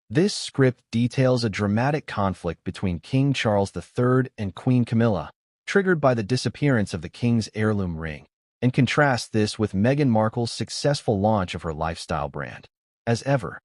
This script details a dramatic conflict between King Charles III and Queen Camilla, triggered by the disappearance of the king's heirloom ring, and contrasts this with Meghan Markle's successful launch of her lifestyle brand. As ever,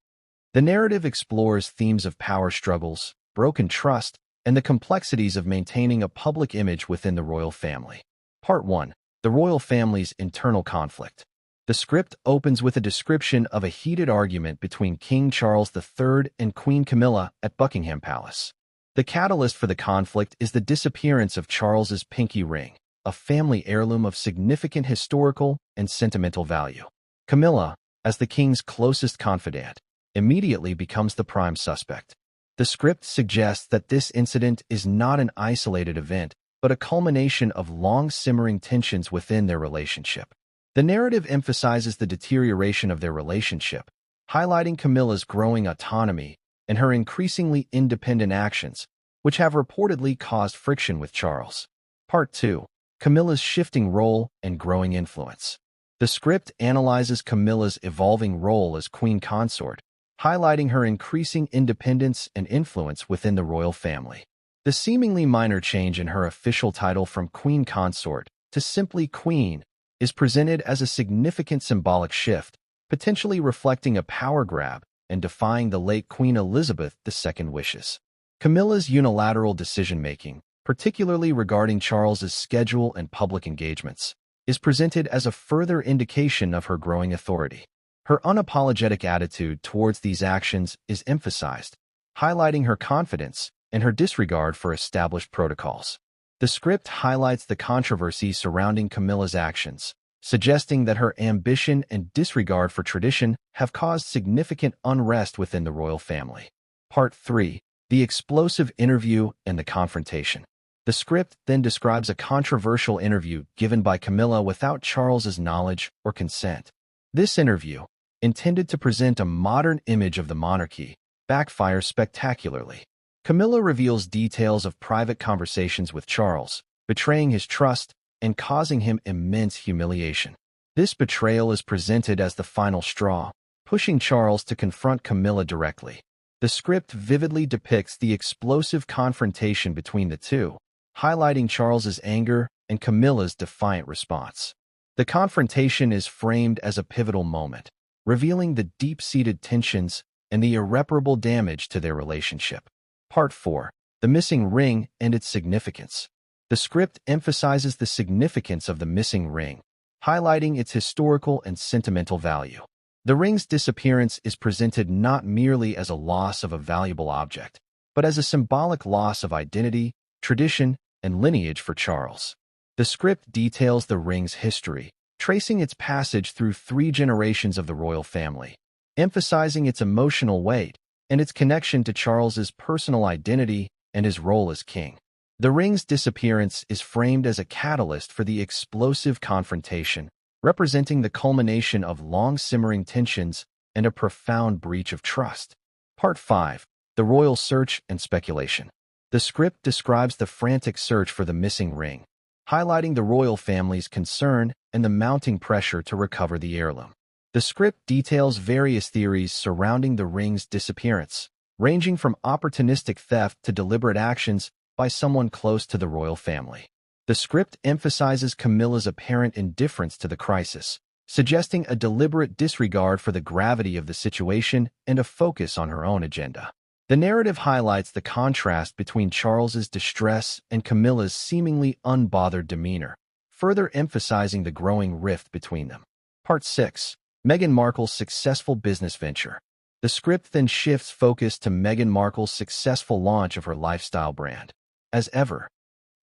the narrative explores themes of power struggles, broken trust, and the complexities of maintaining a public image within the royal family. Part 1. The royal family's internal conflict. The script opens with a description of a heated argument between King Charles III and Queen Camilla at Buckingham Palace. The catalyst for the conflict is the disappearance of Charles's pinky ring, a family heirloom of significant historical and sentimental value. Camilla, as the king's closest confidant, immediately becomes the prime suspect. The script suggests that this incident is not an isolated event, but a culmination of long-simmering tensions within their relationship. The narrative emphasizes the deterioration of their relationship, highlighting Camilla's growing autonomy and her increasingly independent actions, which have reportedly caused friction with Charles. Part 2. Camilla's shifting role and growing influence. The script analyzes Camilla's evolving role as queen consort, highlighting her increasing independence and influence within the royal family. The seemingly minor change in her official title from queen consort to simply queen is presented as a significant symbolic shift, potentially reflecting a power grab and defying the late Queen Elizabeth II's wishes. Camilla's unilateral decision-making, particularly regarding Charles's schedule and public engagements, is presented as a further indication of her growing authority. Her unapologetic attitude towards these actions is emphasized, highlighting her confidence and her disregard for established protocols. The script highlights the controversy surrounding Camilla's actions, suggesting that her ambition and disregard for tradition have caused significant unrest within the royal family. Part 3. The explosive interview and the confrontation. The script then describes a controversial interview given by Camilla without Charles's knowledge or consent. This interview, intended to present a modern image of the monarchy, backfires spectacularly. Camilla reveals details of private conversations with Charles, betraying his trust and causing him immense humiliation. This betrayal is presented as the final straw, pushing Charles to confront Camilla directly. The script vividly depicts the explosive confrontation between the two, highlighting Charles's anger and Camilla's defiant response. The confrontation is framed as a pivotal moment, revealing the deep-seated tensions and the irreparable damage to their relationship. Part 4. The missing ring and its significance. The script emphasizes the significance of the missing ring, highlighting its historical and sentimental value. The ring's disappearance is presented not merely as a loss of a valuable object, but as a symbolic loss of identity, tradition, and lineage for Charles. The script details the ring's history, tracing its passage through 3 generations of the royal family, emphasizing its emotional weight and its connection to Charles's personal identity and his role as king. The ring's disappearance is framed as a catalyst for the explosive confrontation, representing the culmination of long-simmering tensions and a profound breach of trust. Part 5. The royal search and speculation. The script describes the frantic search for the missing ring, highlighting the royal family's concern and the mounting pressure to recover the heirloom. The script details various theories surrounding the ring's disappearance, ranging from opportunistic theft to deliberate actions by someone close to the royal family. The script emphasizes Camilla's apparent indifference to the crisis, suggesting a deliberate disregard for the gravity of the situation and a focus on her own agenda. The narrative highlights the contrast between Charles's distress and Camilla's seemingly unbothered demeanor, further emphasizing the growing rift between them. Part 6. Meghan Markle's successful business venture. The script then shifts focus to Meghan Markle's successful launch of her lifestyle brand. As ever,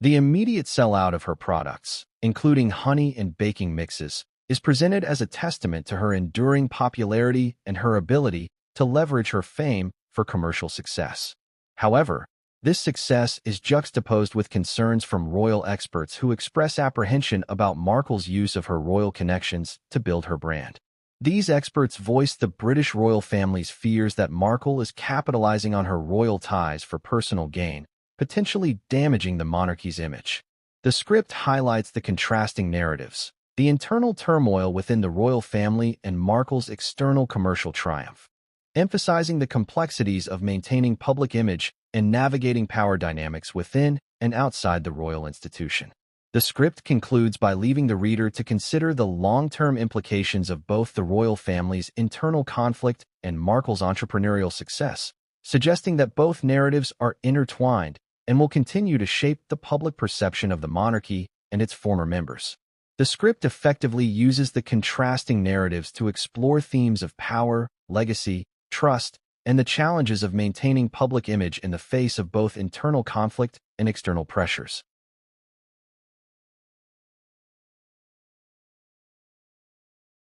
the immediate sellout of her products, including honey and baking mixes, is presented as a testament to her enduring popularity and her ability to leverage her fame for commercial success. However, this success is juxtaposed with concerns from royal experts who express apprehension about Markle's use of her royal connections to build her brand. These experts voice the British royal family's fears that Markle is capitalizing on her royal ties for personal gain, potentially damaging the monarchy's image. The script highlights the contrasting narratives, the internal turmoil within the royal family and Markle's external commercial triumph, emphasizing the complexities of maintaining public image and navigating power dynamics within and outside the royal institution. The script concludes by leaving the reader to consider the long-term implications of both the royal family's internal conflict and Markle's entrepreneurial success, suggesting that both narratives are intertwined and will continue to shape the public perception of the monarchy and its former members. The script effectively uses the contrasting narratives to explore themes of power, legacy, trust, and the challenges of maintaining public image in the face of both internal conflict and external pressures.